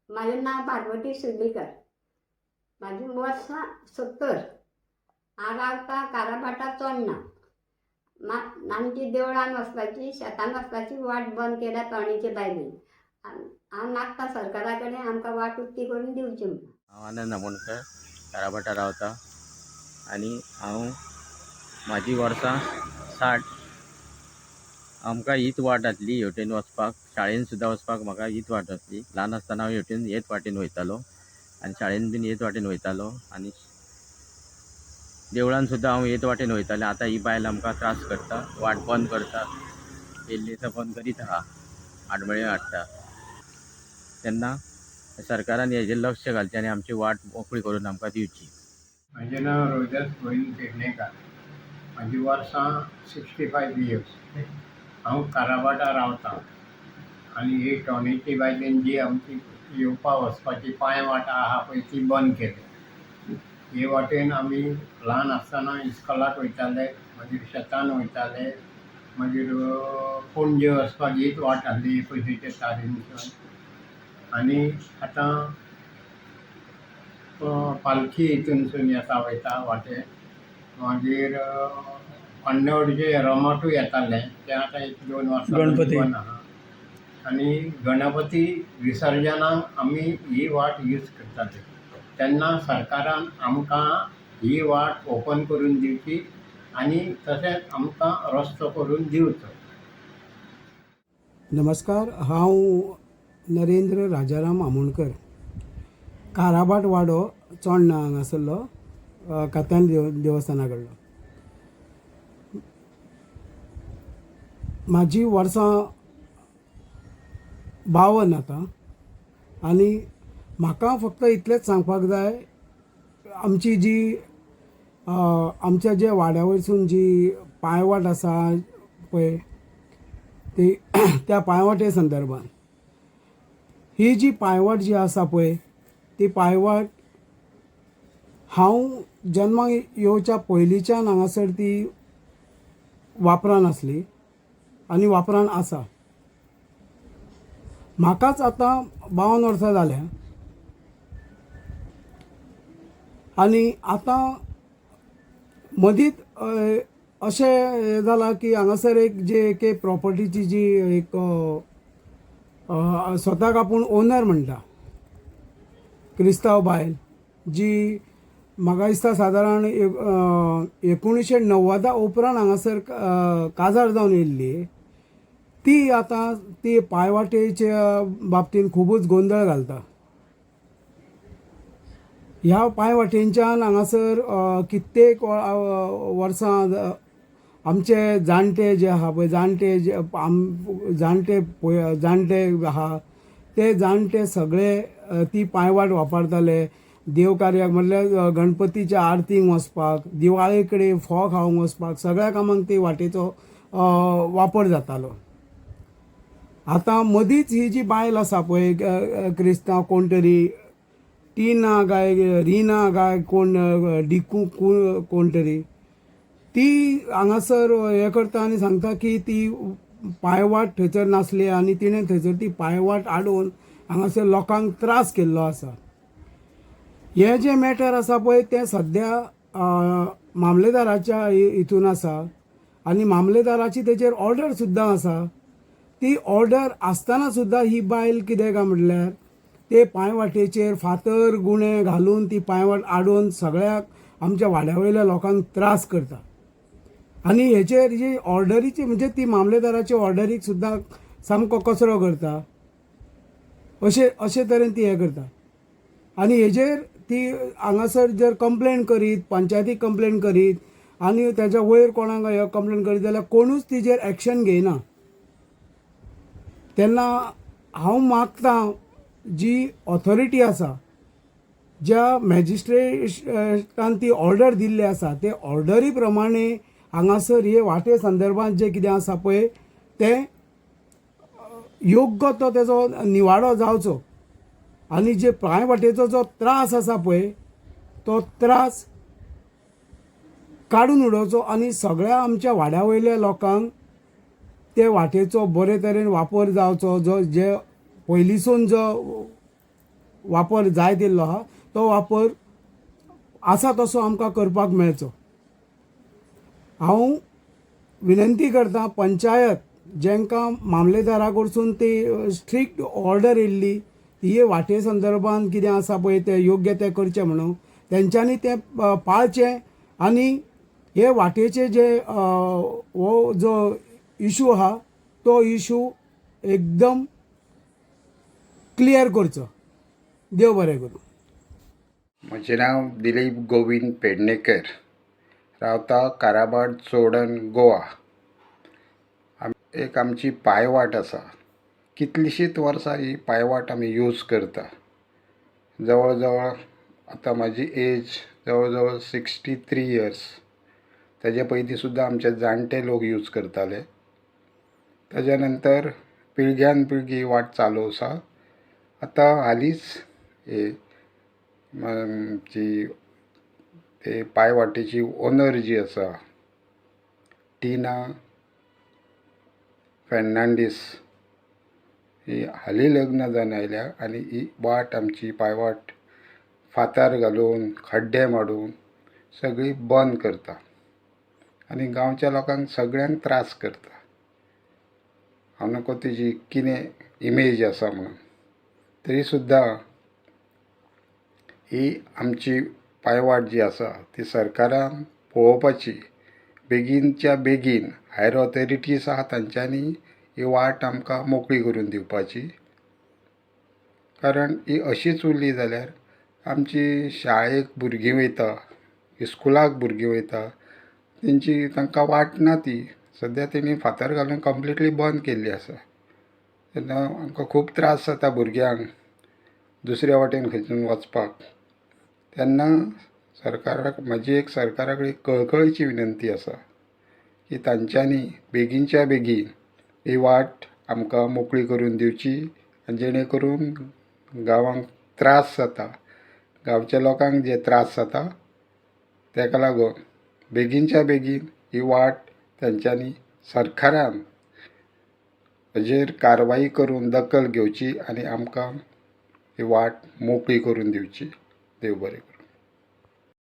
माझे नाव पार्वती सिद्दीकर. माझी वर्ष 70. हा रावता काराबाटा चोडणा. आमची देवळान वचपाची शेतान वचपाची वाट बंद केल्या तणीचे बायलेन. हांव मागता सरकारा कडेन आमकां वाट उक्ती करून दिवची म्हणून. हांव आनंद आमोणकर काराबाटा रावता आनी हांव म्हाजी वर्सां 60. आमकां हीच वाट आसली हेवटेन वचपाक. शाळेन सुद्दां वचपाक म्हाका हीच वाट आसली. ल्हान आसतना हांव हेवटेन हेच वाटेन वयतालो आनी शाळेन बीन हेच वाटेन वयतालो आनी देवळान सुद्दां हांव हेच वाटेन वयतालें. आतां ही बायल आमकां त्रास करता, वाट बंद करता, येयल्ली दिसा बंद करीत आहा, आडमेळ्यो हाडटा. तेन्ना सरकारान हेजेर लक्ष घालचें आनी आमची वाट मोकळी करून आमकां दिवची. म्हजें नांव रोहिदास गोविंद पेडणेकार. म्हाजी वर्सां 65 इयर्स. हांव काराबाटा रावतां आनी ही टोणेची बायलेन जी आमची येवपा वचपाची पांय वाट आहा पळय ती बंद केली. हे वाटेन आमी ल्हान आसतना इस्कॉलाक वयताले, मागीर शेतान वयताले, मागीर पणजे वचपाक हीच वाट आसली पयलींच्या तारीनसून. आनी आतां पालखी हितूनसून येता वयता वाटेन. मागीर अन्नवडीचे रमाटूय येताले ते आतां 1-2 वर्सां बंद आहा. आनी गणपती विसर्जनाक आमी ही वाट यूज करताले. तेन्ना सरकारान आमकां ही वाट ओपन करून दिवची आनी तशेंच आमकां रस्तो करून दिवचो. नमस्कार, हांव नरेंद्र राजाराम आमोणकर. काराबाट वाडो चोडणा हांगासरलो कात्यान देवस्थाना कडलो. म्हाजी वर्सां 52 आतां आनी म्हाका फक्त इतलेंच सांगपाक जाय, आमची जी आमच्या जे वाड्या वयरसून जी पांयवाट आसा पळय ती त्या पांयवाटे संदर्भान ही जी पांयवाट जी आसा पळय ती पांयवाट हांव जल्माक येवच्या पयलींच्यान हांगासर ती वापरान आसली आनी वापरान आसा. म्हाकाच आतां 52 वर्सां जाल्या आनी आतां मदींच अशें जालां की हांगासर एक प्रॉपर्टीची जी एक स्वताक आपूण ओनर म्हणटा क्रिस्तांव बायल, जी म्हाका दिसता सादारण 1990 उपरांत हांगासर काजार जावन येयल्ली, ती आतां ती पांयवाटेच्या बाबतीन खूबच गोंदळ घालता. ह्या पांयवाटेच्यान हांगासर कित्येक वर्सां आमचे जाणटे जे आहा पळय जाणटे आहा ते जाणटे सगळे ती पांयवाट वापरताले. देव कार्याक म्हणल्यार गणपतीच्या आरतीक वचपाक, दिवाळे कडेन फोव खावंक वचपाक, सगळ्या कामांक ती वाटेचो वापर जातालो. आतां मदींच ही जी बायल आसा पळय क्रिस्तांव कोण तरी टिना काय रिना काय कोण डिकू कोण तरी, ती हांगासर हें करता आनी सांगता की ती पांयवाट थंयसर नासली आनी तिणें थंयसर ती पांयवाट आडोवन हांगासर लोकांक त्रास केल्लो आसा. हे जे मॅटर आसा पळय तें सद्या मामलेदाराच्या हितून आसा आनी मामलेदाराची तेचेर ऑर्डर सुद्दां आसा. ती ऑर्डर आसतना सुद्दां ही बायल कितें काय म्हटल्यार ते पांयवाटेचेर फातर गुणे घालून ती पांयवाट आडोवन सगळ्याक आमच्या वाड्या वयल्या लोकांक त्रास करता. आनी हेचेर जी ऑर्डरीची म्हणजे ती मामलेदाराच्या ऑर्डरीक सुद्दां सामको कचरो करता. अशे तरेन ती हें करता. आनी हेचेर ती हांगासर जर कंप्लेन करीत, पंचायतीक कंप्लेन करीत आनी तेच्या वयर कोणाक कंप्लेन करीत जाल्यार कोणूच तिचेर एक्शन घेयना. तेन्ना हांव मागतां जी ऑथॉरिटी आसा, ज्या मॅजिस्ट्रेटान ती ऑर्डर दिल्ली आसा, ते ऑर्डरी प्रमाणे हांगासर हे वाटे संदर्भांत जे कितें आसा पळय तें योग्य तो तेजो निवाडो जावचो आनी जे पांयवाटेचो जो त्रास आसा पळय तो त्रास काडून उडोवचो आनी सगळ्या आमच्या वाड्या वयल्या लोकांक ते वाटेचो बरे तरेन वापर जावचो. जो जे पयलींसून जो वापर जाय दिल्लो आहा तो वापर आसा तसो आमकां करपाक मेळचो. हांव विनंती करता पंचायत जेंकां मामलेदारा कडसून ती स्ट्रिक्ट ऑर्डर येयल्ली ही वाटे संदर्भान कितें आसा पळय ते योग्य ते करचें म्हणून तेंच्यांनी तें पाळचें आनी हे वाटेचे जे हो जो इशू आहा तो इशू एकदम क्लियर करचो. देव बरें करूं. म्हजें नांव दिलीप गोविंद पेडणेकर, रावता काराबाड चोडण गोवा. एक आमची पायवाट आसा. कितलींशींच वर्सां ही पायवाट आमी यूज करता. जवळ जवळ आतां म्हाजी एज जवळ जवळ 63 इयर्स. ताजे पयलीं सुद्दां आमचे जाणटे लोक यूज करताले. ताज्या नंतर पिळग्यान पिळगी ही वाट चालू आसा. आतां हालींच जी ते पायवाटेची ओनर जी आसा टिना फेर्नांडीस ही हालीं लग्न जावन आयल्या आनी ही वाट आमची पायवाट फातर घालून खड्डे मारून सगळी बंद करता आनी गांवच्या लोकांक सगळ्यांक त्रास करता. हांव नकळो तेजी कितें इमेज आसा म्हणून, तरी सुद्दां ही आमची पायवाट जी आसा ती सरकारान पळोवपाची. बेगीनच्या बेगीन हायर ऑथॉरिटीज आहा तांच्यांनी ही वाट आमकां मोकळी करून दिवपाची. कारण ही अशीच उरली जाल्यार आमची शाळेक भुरगीं वयता, इस्कुलाक भुरगीं वयता, तांकां वाट ना ती. सद्या तेणी फातर घालून कंप्लिटली बंद केल्ली आसा. तेन्ना आमकां खूब त्रास जाता भुरग्यांक दुसऱ्या वाटेन खंयसून वचपाक. तेन्ना सरकाराक म्हाजी एक सरकारा कडेन कळकळीची विनंती आसा की तांच्यांनी बेगीनच्या बेगीन ही वाट आमकां मोकळी करून दिवची. आनी जेणे करून गांवांक त्रास जाता, गांवच्या लोकांक जे त्रास जाता ताका लागून बेगीनच्या बेगीन ही वाट तांच्यांनी सरकारान हाजेर कारवाई करून दखल घेवची आनी आमकां ही वाट मोकळी करून दिवची. देव बरें करूं.